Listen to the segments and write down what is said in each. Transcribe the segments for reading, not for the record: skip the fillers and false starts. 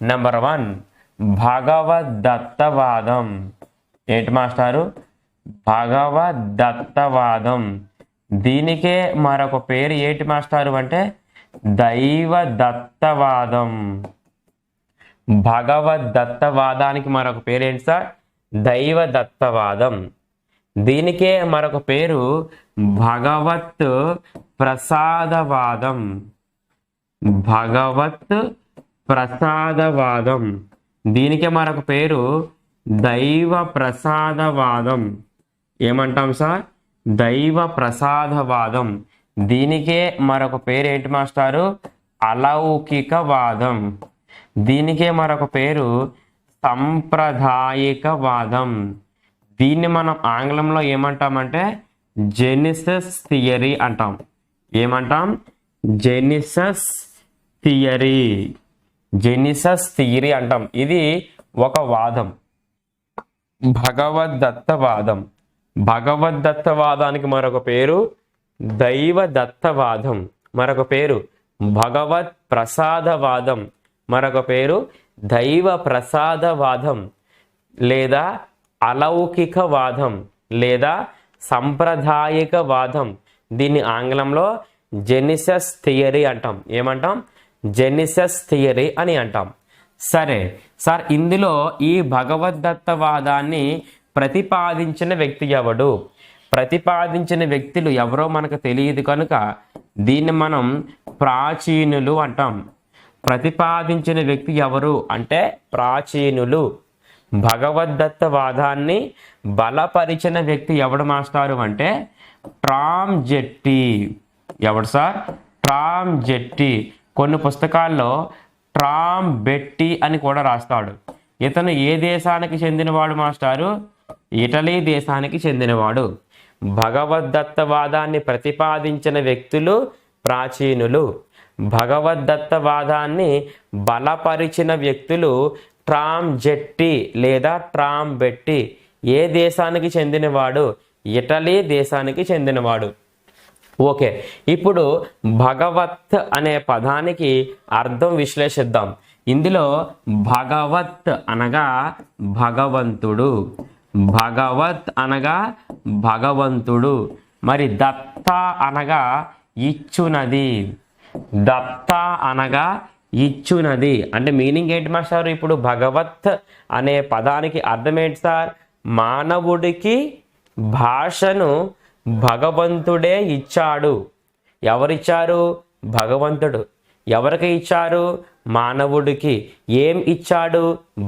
Number 1 భగవద్దత్తవాదం. ఏంటి మాస్టారు? భగవద్దత్తవాదం. దీనికే మరొక పేరు ఏంటి మాస్టారు అంటే దైవదత్తవాదం. భగవద్దత్తవాదానికి మరొక పేరు ఏంటి సార్? దైవదత్తవాదం. దీనికే మరొక పేరు భగవత్ ప్రసాదవాదం. భగవత్ ప్రసాదవాదం. దీనికే మరొక పేరు దైవ ప్రసాదవాదం. ఏమంటాం సార్? దైవ ప్రసాదవాదం. దీనికే మరొక పేరు ఏంటి మాస్టారు? అలౌకికవాదం. దీనికే మరొక పేరు సాంప్రదాయికవాదం. దీన్ని మనం ఆంగ్లంలో ఏమంటామంటే జెనిసస్ థియరీ అంటాం. ఏమంటాం? Genesis theory. జెనిసస్ థియరీ అంటాం. ఇది ఒక వాదం. భగవద్దత్తవాదం. భగవద్దత్తవాదానికి మరొక పేరు దైవదత్తవాదం. మరొక పేరు భగవత్ ప్రసాదవాదం. మరొక పేరు దైవ ప్రసాదవాదం లేదా అలౌకికవాదం లేదా సాంప్రదాయికవాదం. దీన్ని ఆంగ్లంలో జెనిసస్ థియరీ అంటాం. ఏమంటాం? జెనిసస్ థియరీ అని అంటాం. సరే సార్, ఇందులో ఈ భగవద్దత్తవాదాన్ని ప్రతిపాదించిన వ్యక్తి ఎవడు? ప్రతిపాదించిన వ్యక్తులు ఎవరో మనకు తెలియదు కనుక దీన్ని మనం ప్రాచీనులు అంటాం. ప్రతిపాదించిన వ్యక్తి ఎవరు అంటే ప్రాచీనులు. భగవద్దత్తవాదాన్ని బలపరిచిన వ్యక్తి ఎవడు మాస్టారు అంటే టామ్ జెట్టి. ఎవడు సార్? టామ్ జెట్టి. కొన్ని పుస్తకాల్లో టామ్ బెట్టి అని కూడా రాస్తాడు. ఇతను ఏ దేశానికి చెందినవాడు మాస్టారు? ఇటలీ దేశానికి చెందినవాడు. భగవద్దత్తవాదాన్ని ప్రతిపాదించిన వ్యక్తులు ప్రాచీనులు. భగవద్దత్తవాదాన్ని బలపరిచిన వ్యక్తులు టామ్ జెట్టి లేదా టామ్ బెట్టి. ఏ దేశానికి చెందినవాడు? ఇటలీ దేశానికి చెందినవాడు. ఓకే, ఇప్పుడు భగవత్ అనే పదానికి అర్థం విశ్లేషిద్దాం. ఇందులో భగవత్ అనగా భగవంతుడు. భగవత్ అనగా భగవంతుడు. మరి దత్త అనగా ఇచ్చునది. దత్త అనగా ఇచ్చునది అంటే మీనింగ్ ఏంటి మాస్టారు? ఇప్పుడు భగవత్ అనే పదానికి అర్థం ఏంటి సార్? మానవుడికి భాషను భగవంతుడే ఇచ్చాడు. ఎవరిచ్చారు? భగవంతుడు. ఎవరికి ఇచ్చారు? మానవుడికి. ఏం ఇచ్చాడు?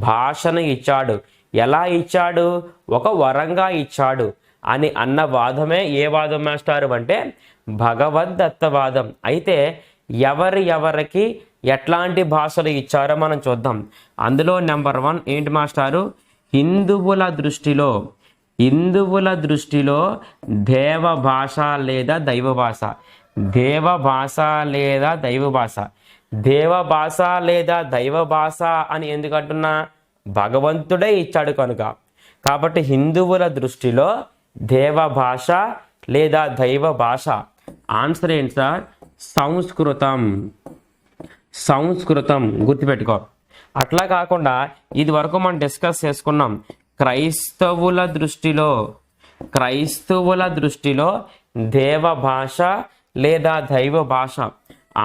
భాషను ఇచ్చాడు. ఎలా ఇచ్చాడు? ఒక వరంగా ఇచ్చాడు అని అన్న వాదమే ఏ వాదం మాస్టారు అంటే భగవద్దత్తవాదం. అయితే ఎవరికి ఎట్లాంటి భాషలు ఇచ్చారో మనం చూద్దాం. అందులో నెంబర్ 1 ఏంటి మాస్టారు? హిందువుల దృష్టిలో దేవ భాష లేదా దైవ భాష. దేవ భాష లేదా దైవ భాష. దేవ భాష లేదా దైవ భాష అని ఎందుకంటున్నా? భగవంతుడే ఇచ్చాడు కనుక. కాబట్టి హిందువుల దృష్టిలో దేవ భాష లేదా దైవ భాష. ఆన్సర్ ఏంటి సార్? సంస్కృతం. సంస్కృతం గుర్తుపెట్టుకో. అట్లా కాకుండా ఇది వరకు మనం డిస్కస్ చేసుకున్నాం. క్రైస్తవుల దృష్టిలో దేవ భాష లేదా దైవ భాష.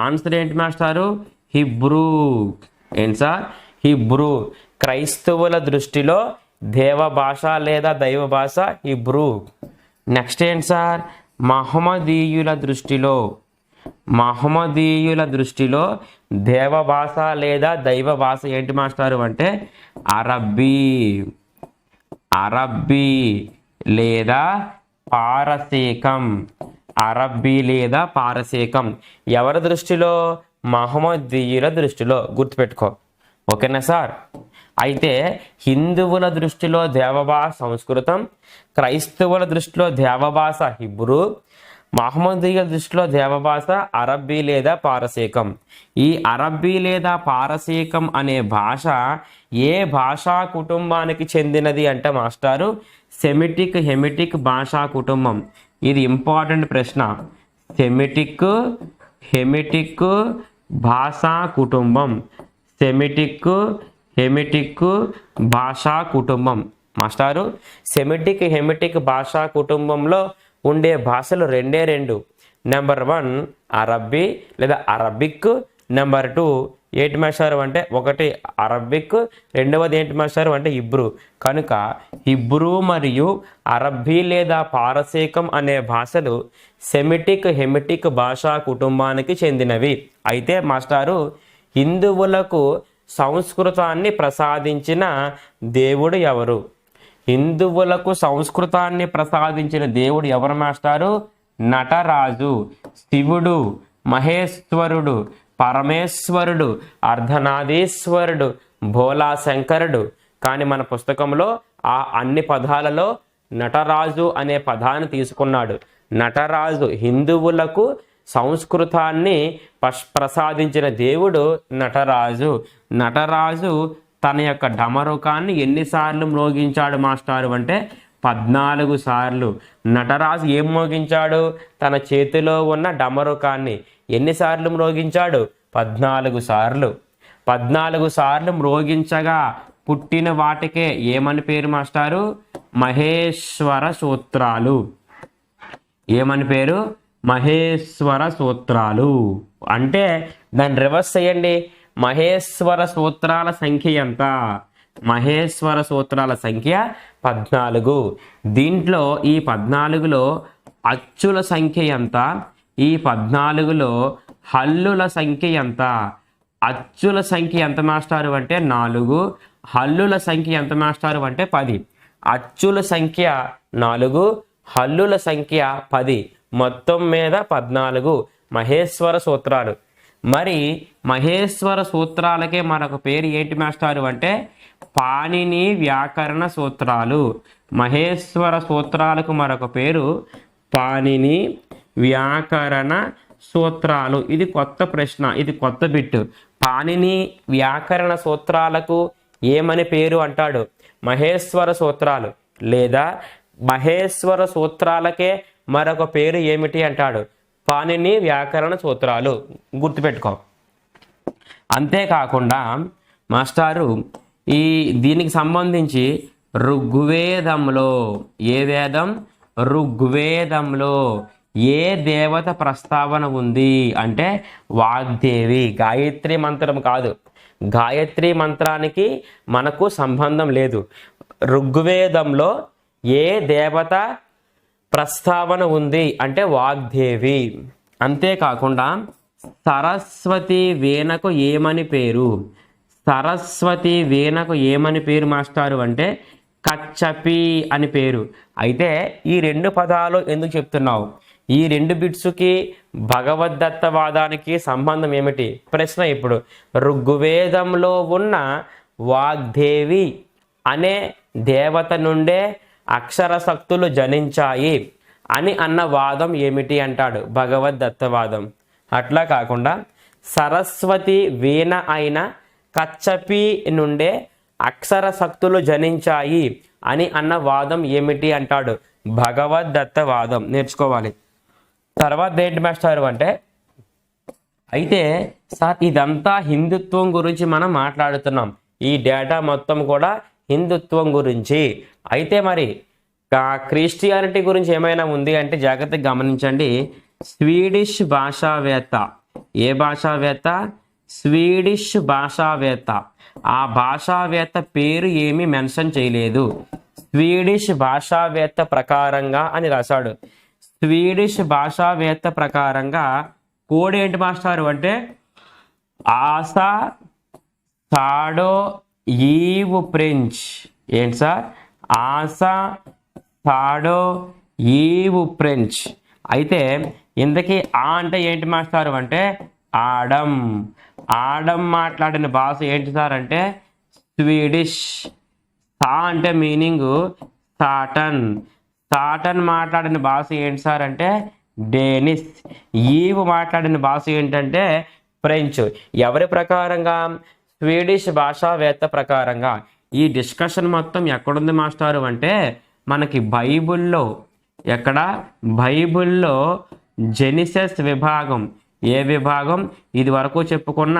ఆన్సర్ ఏంటి మాస్టారు? హిబ్రూ. ఏంటి సార్? హిబ్రూ. క్రైస్తవుల దృష్టిలో దేవ భాష లేదా దైవ భాష హిబ్రూ. నెక్స్ట్ ఏంటి సార్? మహమ్మదీయుల దృష్టిలో దేవ భాష లేదా దైవ భాష ఏంటి మాస్టారు అంటే అరబ్బీ లేదా పారసీకం. అరబ్బీ లేదా పారసీకం. ఎవరి దృష్టిలో? మహమ్మదీయుల దృష్టిలో. గుర్తుపెట్టుకో. ఓకేనా సార్? అయితే హిందువుల దృష్టిలో దేవభాష సంస్కృతం, క్రైస్తవుల దృష్టిలో దేవభాష హిబ్రూ, మహమ్మదీయుల దృష్టిలో దేవభాష అరబ్బీ లేదా పారసీకం. ఈ అరబ్బీ లేదా పారసీకం అనే భాష ఏ భాషా కుటుంబానికి చెందినది అంటే మాస్టారు సెమిటిక్ హెమిటిక్ భాషా కుటుంబం. ఇది ఇంపార్టెంట్ ప్రశ్న. సెమిటిక్ హెమిటిక్ భాషా కుటుంబం. సెమిటిక్ హెమిటిక్ భాషా కుటుంబం. మాస్టారు, సెమిటిక్ హెమిటిక్ భాషా కుటుంబంలో ఉండే భాషలు రెండే రెండు. నెంబర్ 1 అరబ్బీ లేదా అరబిక్. నెంబర్ 2 ఏంటి మాస్టారు అంటే ఒకటి అరబిక్, రెండవది ఏంటి మాస్టారు అంటే హిబ్రూ. కనుక హిబ్రూ మరియు అరబ్బీ లేదా పారసీకం అనే భాషలు సెమిటిక్ హెమిటిక్ భాషా కుటుంబానికి చెందినవి. అయితే మాస్టారు, హిందువులకు సంస్కృతాన్ని ప్రసాదించిన దేవుడు ఎవరు? హిందువులకు సంస్కృతాన్ని ప్రసాదించిన దేవుడు ఎవరు మాస్టారు? నటరాజు. శివుడు, మహేశ్వరుడు, పరమేశ్వరుడు, అర్ధనాదీశ్వరుడు, భోలా శంకరుడు. కానీ మన పుస్తకంలో ఆ అన్ని పదాలలో నటరాజు అనే పదాన్ని తీసుకున్నాడు. నటరాజు హిందువులకు సంస్కృతాన్ని ప్రసాదించిన దేవుడు నటరాజు. నటరాజు తన యొక్క డమరుకాన్ని ఎన్నిసార్లు మ్రోగించాడు మాస్టారు అంటే 14 సార్లు. నటరాజు ఏం మోగించాడు? తన చేతిలో ఉన్న డమరుకాన్ని ఎన్నిసార్లు మ్రోగించాడు? 14 సార్లు. 14 సార్లు మ్రోగించగా పుట్టిన వాటికే ఏమని పేరు మాస్టారు? మహేశ్వర సూత్రాలు. ఏమని పేరు? మహేశ్వర సూత్రాలు. అంటే దాన్ని రివర్స్ చేయండి. మహేశ్వర సూత్రాల సంఖ్య ఎంత? మహేశ్వర సూత్రాల సంఖ్య 14. దీంట్లో ఈ 14లో అచ్చుల సంఖ్య ఎంత? ఈ 14లో హల్లుల సంఖ్య ఎంత? అచ్చుల సంఖ్య ఎంత మాస్టారు అంటే 4, హల్లుల సంఖ్య ఎంత మాస్టారు అంటే 10. అచ్చుల సంఖ్య 4, హల్లుల సంఖ్య 10, మొత్తం మీద 14 మహేశ్వర సూత్రాలు. మరి మహేశ్వర సూత్రాలకే మరొక పేరు ఏంటి మాస్టారు అంటే పాణిని వ్యాకరణ సూత్రాలు. మహేశ్వర సూత్రాలకు మరొక పేరు పాణిని వ్యాకరణ సూత్రాలు. ఇది కొత్త ప్రశ్న, ఇది కొత్త బిట్టు. పాణిని వ్యాకరణ సూత్రాలకు ఏమని పేరు అంటాడు? మహేశ్వర సూత్రాలు. లేదా మహేశ్వర సూత్రాలకే మరొక పేరు ఏమిటి అంటాడు? పాణిని వ్యాకరణ సూత్రాలు. గుర్తుపెట్టుకో. అంతేకాకుండా మాస్టారు దీనికి సంబంధించి ఋగ్వేదంలో, ఏ వేదం? ఋగ్వేదంలో ఏ దేవత ప్రస్తావన ఉంది అంటే వాగ్దేవి. గాయత్రి మంత్రం కాదు. గాయత్రి మంత్రానికి మనకు సంబంధం లేదు. ఋగ్వేదంలో ఏ దేవత ప్రస్తావన ఉంది అంటే వాగ్దేవి. అంతేకాకుండా సరస్వతి వీణకు ఏమని పేరు? సరస్వతి వీణకు ఏమని పేరు మాస్టారు అంటే కచ్చపి అని పేరు. అయితే ఈ 2 పదాలు ఎందుకు చెప్తున్నావు? ఈ 2 బిట్స్కి భగవద్దత్తవాదానికి సంబంధం ఏమిటి? ప్రశ్న ఇప్పుడు. ఋగ్వేదంలో ఉన్న వాగ్దేవి అనే దేవత నుండే అక్షర శక్తులు జనించాయి అని అన్న వాదం ఏమిటి అంటాడు? భగవద్దత్తవాదం. అట్లా కాకుండా సరస్వతి వీణ అయిన కచ్చపి నుండే అక్షర శక్తులు జనించాయి అని అన్న వాదం ఏమిటి అంటాడు? భగవద్దత్తవాదం. నేర్చుకోవాలి. తర్వాత ఏంటి మాస్టారు అంటే అయితే సార్ ఇదంతా హిందుత్వం గురించి మనం మాట్లాడుతున్నాం. ఈ డేటా మొత్తం కూడా హిందుత్వం గురించి. అయితే మరి క్రిస్టియానిటీ గురించి ఏమైనా ఉంది అంటే జాగ్రత్తగా గమనించండి. స్వీడిష్ భాషావేత్త. ఏ భాషావేత్త? స్వీడిష్ భాషావేత్త. ఆ భాషావేత్త పేరు ఏమీ మెన్షన్ చేయలేదు. స్వీడిష్ భాషావేత్త ప్రకారంగా అని రాశాడు. స్వీడిష్ భాషావేత్త ప్రకారంగా కోడ్ ఏంటి మాస్టారు అంటే ఆసా సాడో ఈవ్ ఫ్రెంచ్. ఏంటి సార్? ఆసా సాడో ఈవ్ ఫ్రెంచ్. అయితే ఇంతకీ ఆ అంటే ఏంటి మాస్టారు అంటే ఆడం. ఆడం మాట్లాడిన భాష ఏంటి సార్ అంటే స్వీడిష్. సా అంటే మీనింగ్ సాటన్. సాటన్ మాట్లాడిన భాష ఏంటి సార్ అంటే డేనిష్. ఈవ్ మాట్లాడిన భాష ఏంటంటే ఫ్రెంచ్. ఎవరి ప్రకారంగా? స్వీడిష్ భాషావేత్త ప్రకారంగా. ఈ డిస్కషన్ మొత్తం ఎక్కడుంది మాస్టారు అంటే మనకి బైబిల్లో. ఎక్కడ? బైబిల్లో జెనిసిస్ విభాగం. ఏ విభాగం? ఇది వరకు చెప్పుకున్న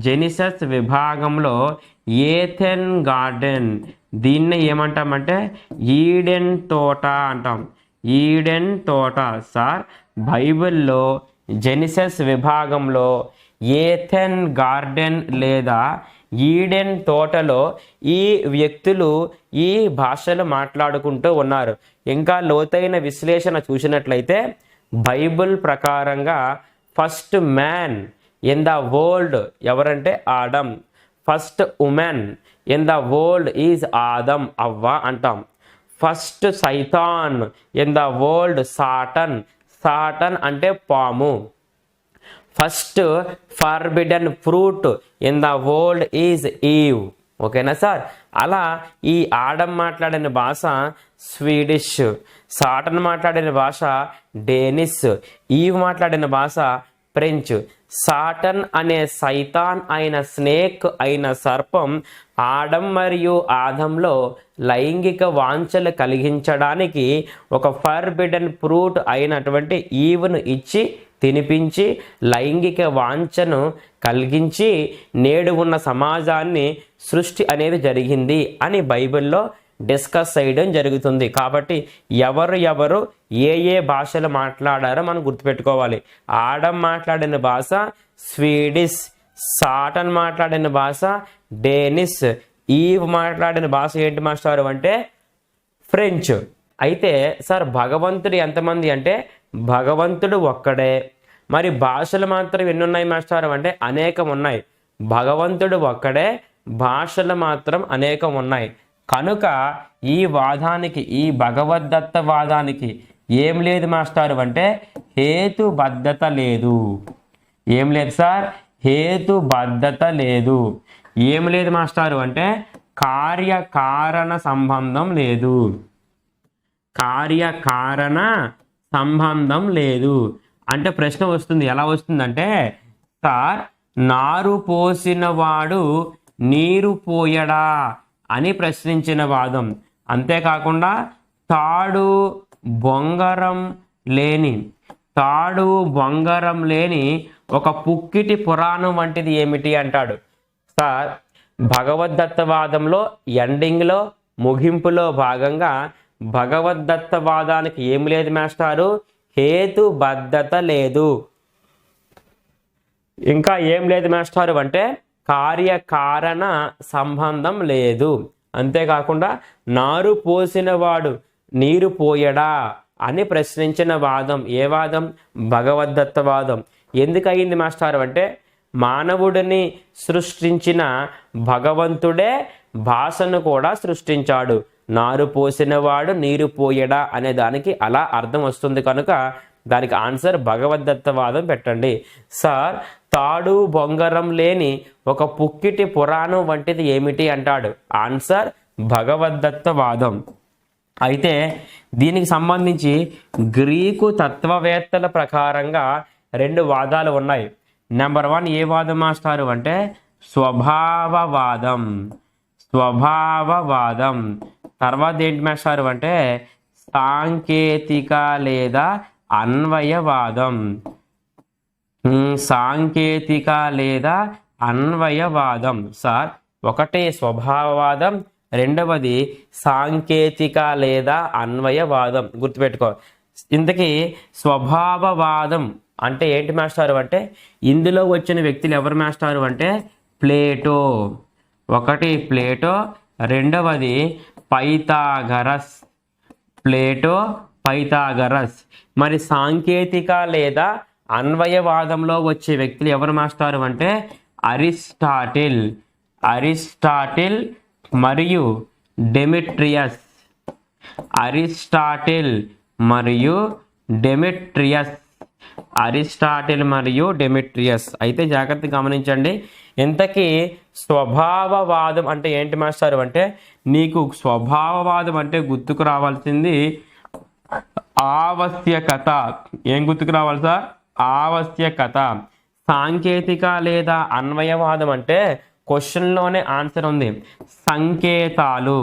జెనిసస్ విభాగంలో ఏథెన్ గార్డెన్, దీన్ని ఏమంటామంటే ఈడెన్ తోట అంటాం. ఈడెన్ తోట. సార్ బైబిల్లో జెనిసస్ విభాగంలో ఏథెన్ గార్డెన్ లేదా ఈడెన్ తోటలో ఈ వ్యక్తులు ఈ భాషలు మాట్లాడుకుంటూ ఉన్నారు. ఇంకా లోతైన విశ్లేషణ చూసినట్లయితే బైబిల్ ప్రకారంగా first man in the world ఎవరంటే Adam. First woman in the world is Adam, అవ్వ అంటాం. ఫస్ట్ సైతాన్ in the world Satan. Satan అంటే పాము. First forbidden fruit in the world is Eve. ఓకేనా సార్? అలా ఈ ఆడం మాట్లాడిన భాష స్వీడిష్, సాటన్ మాట్లాడిన భాష డేనిష్, ఈవ్ మాట్లాడిన భాష ఫ్రెంచ్. సాటన్ అనే సైతాన్ అయిన స్నేక్ అయిన సర్పం ఆడం మరియు ఆదంలో లైంగిక వాంఛలు కలిగించడానికి ఒక ఫర్బిడన్ ఫ్రూట్ అయినటువంటి ఈవ్ను ఇచ్చి తినిపించి లైంగిక వాంఛను కలిగించి నేడు ఉన్న సమాజాన్ని సృష్టి అనేది జరిగింది అని బైబిల్లో డిస్కస్ చేయడం జరుగుతుంది. కాబట్టి ఎవరు ఏ భాషలు మాట్లాడారో మనం గుర్తుపెట్టుకోవాలి. ఆడం మాట్లాడిన భాష స్వీడిష్, సాటన్ మాట్లాడిన భాష డేనిష్, ఈవ్ మాట్లాడిన భాష ఏంటి మాస్టారు అంటే ఫ్రెంచ్. అయితే సార్ భగవంతుడు ఎంతమంది అంటే భగవంతుడు ఒక్కడే. మరి భాషలు మాత్రం ఎన్ని ఉన్నాయి మాస్టారు అంటే అనేకం ఉన్నాయి. భగవంతుడు ఒక్కడే, భాషలు మాత్రం అనేకం ఉన్నాయి. కనుక ఈ వాదానికి, ఈ భగవద్దత్త వాదానికి ఏం లేదు మాస్టారు అంటే హేతుబద్ధత లేదు. ఏం లేదు సార్? హేతుబద్ధత లేదు. ఏం లేదు మాస్టారు అంటే కార్యకారణ సంబంధం లేదు. కార్యకారణ సంబంధం లేదు. అంటే ప్రశ్న వస్తుంది, ఎలా వస్తుందంటే సార్ నారు పోసిన వాడు నీరు పోయడా అని ప్రశ్నించిన వాదం. అంతేకాకుండా తాడు బొంగరం లేని ఒక పుక్కిటి పురాణం వంటిది ఏమిటి అంటాడు. సార్ భగవద్దత్తవాదంలో ఎండింగ్లో ముగింపులో భాగంగా భగవద్దత్తవాదానికి ఏం లేదు మాస్టారు? హేతుబద్ధత లేదు. ఇంకా ఏం లేదు మాస్టారు అంటే కార్యకారణ సంబంధం లేదు. అంతేకాకుండా నారు పోసిన వాడు నీరు పోయడా అని ప్రశ్నించిన వాదం ఏ వాదం? భగవద్దత్తవాదం. ఎందుకు అయింది మాస్టారు అంటే మానవుడిని సృష్టించిన భగవంతుడే భాషను కూడా సృష్టించాడు. నారు పోసినవాడు నీరు పోయడా అనే దానికి అలా అర్థం వస్తుంది. కనుక దానికి ఆన్సర్ భగవద్దత్తవాదం పెట్టండి. సార్ తాడు బొంగరం లేని ఒక పుక్కిటి పురాణం వంటిది ఏమిటి అంటాడు. ఆన్సర్ భగవద్దత్తవాదం. అయితే దీనికి సంబంధించి గ్రీకు తత్వవేత్తల ప్రకారంగా 2 వాదాలు ఉన్నాయి. నెంబర్ 1 ఏ వాదం మాస్టారు అంటే స్వభావవాదం. తర్వాత ఏంటి మాస్టారు అంటే సాంకేతిక లేదా అన్వయవాదం. సాంకేతిక లేదా అన్వయవాదం. సార్ ఒకటి స్వభావవాదం, రెండవది సాంకేతిక లేదా అన్వయవాదం. గుర్తుపెట్టుకో. ఇంతకీ స్వభావవాదం అంటే ఏంటి మాస్టారు అంటే ఇందులో వచ్చిన వ్యక్తులు ఎవరు మాస్టారు అంటే ప్లేటో. ఒకటి ప్లేటో, రెండవది పైథాగరస్. Plato, Pythagoras. మరి సాంకేతిక లేదా అన్వయవాదంలో వచ్చే వ్యక్తులు ఎవరు మాస్టారు అంటే అరిస్టాటిల్ మరియు డెమిట్రియస్. అరిస్టాటిల్ మరియు డెమిట్రియస్. అయితే జాగ్రత్తగా గమనించండి. ఇంతకీ స్వభావవాదం అంటే ఏంటి మాస్టారు అంటే నీకు స్వభావవాదం అంటే గుర్తుకు రావాల్సింది ఆవశ్యకత. ఏం గుర్తుకు రావాలి సార్? ఆవశ్యకత. సాంకేతిక లేదా అన్వయవాదం అంటే క్వశ్చన్లోనే ఆన్సర్ ఉంది. సంకేతాలు.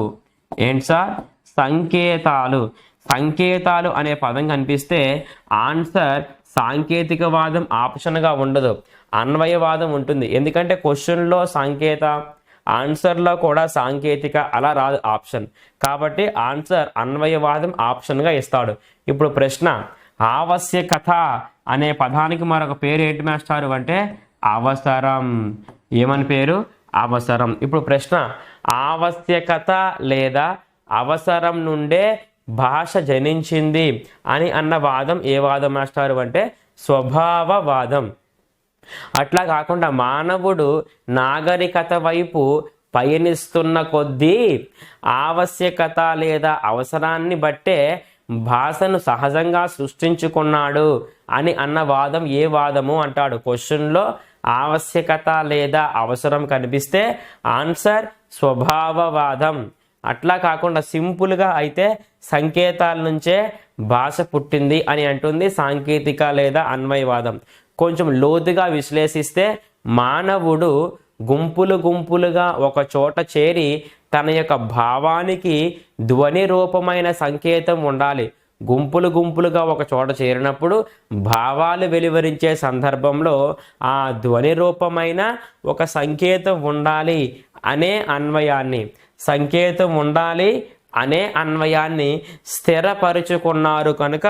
ఏంటి సార్? సంకేతాలు అనే పదం కనిపిస్తే ఆన్సర్ సాంకేతికవాదం ఆప్షన్గా ఉండదు, అన్వయవాదం ఉంటుంది. ఎందుకంటే క్వశ్చన్లో సాంకేత, ఆన్సర్లో కూడా సాంకేతిక అలా రాదు ఆప్షన్. కాబట్టి ఆన్సర్ అన్వయవాదం ఆప్షన్గా ఇస్తాడు. ఇప్పుడు ప్రశ్న, ఆవశ్యకత అనే పదానికి మరొక పేరు ఏంటి మాస్టారు అంటే అవసరం. ఏమని పేరు? అవసరం. ఇప్పుడు ప్రశ్న, ఆవశ్యకత లేదా అవసరం నుండే భాష జనించింది అని అన్న వాదం ఏ వాదం మాస్టారు అంటే స్వభావవాదం. అట్లా కాకుండా మానవుడు నాగరికత వైపు పయనిస్తున్న కొద్దీ ఆవశ్యకత లేదా అవసరాన్ని బట్టే భాషను సహజంగా సృష్టించుకున్నాడు అని అన్న వాదం ఏ వాదము అంటాడు. క్వశ్చన్లో ఆవశ్యకత లేదా అవసరం కనిపిస్తే ఆన్సర్ స్వభావవాదం. అట్లా కాకుండా సింపుల్గా అయితే సంకేతాల నుంచే భాష పుట్టింది అని అంటుంది సాంకేతిక లేదా అన్వయవాదం. కొంచెం లోతుగా విశ్లేషిస్తే మానవుడు గుంపులుగా ఒక చోట చేరి తన యొక్క భావానికి ధ్వని రూపమైన సంకేతం ఉండాలి. గుంపులుగా ఒక చోట చేరినప్పుడు భావాలు వెలువరించే సందర్భంలో ఆ ధ్వని రూపమైన ఒక సంకేతం ఉండాలి అనే అన్వయాన్ని, స్థిరపరుచుకున్నారు కనుక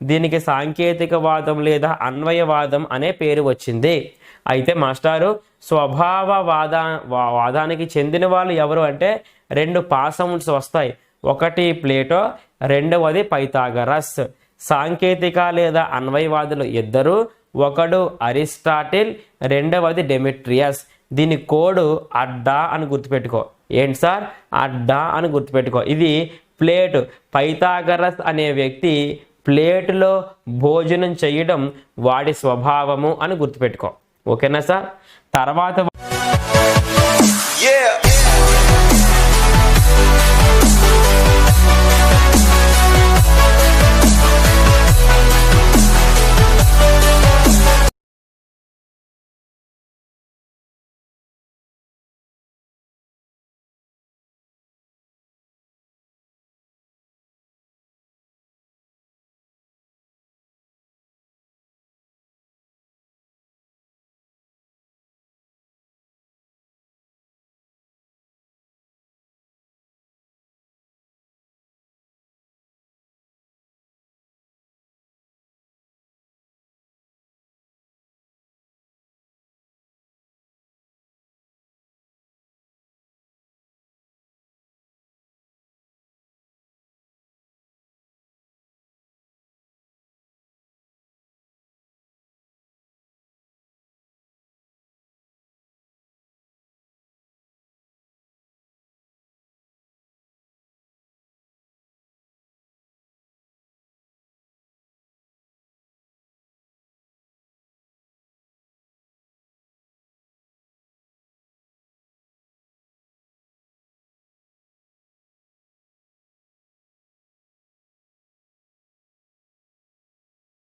దీనికి సాంకేతికవాదం లేదా అన్వయవాదం అనే పేరు వచ్చింది. అయితే మాస్టారు వాదానికి చెందిన వాళ్ళు ఎవరు అంటే 2 పాసౌండ్స్ వస్తాయి. ఒకటి ప్లేటో, రెండవది పైథాగరస్. సాంకేతిక లేదా అన్వయవాదులు ఇద్దరు, ఒకడు అరిస్టాటిల్, రెండవది డెమెట్రియస్. దీని కోడ్ అడ్డా అని గుర్తుపెట్టుకో. ఏంటి సార్? అడ్డా అని గుర్తుపెట్టుకో. ఇది ప్లేట్. పైథాగరస్ అనే వ్యక్తి ప్లేటులో భోజనం చేయడం వాడి స్వభావము అని గుర్తుపెట్టుకో. ఓకేనా సార్? తర్వాత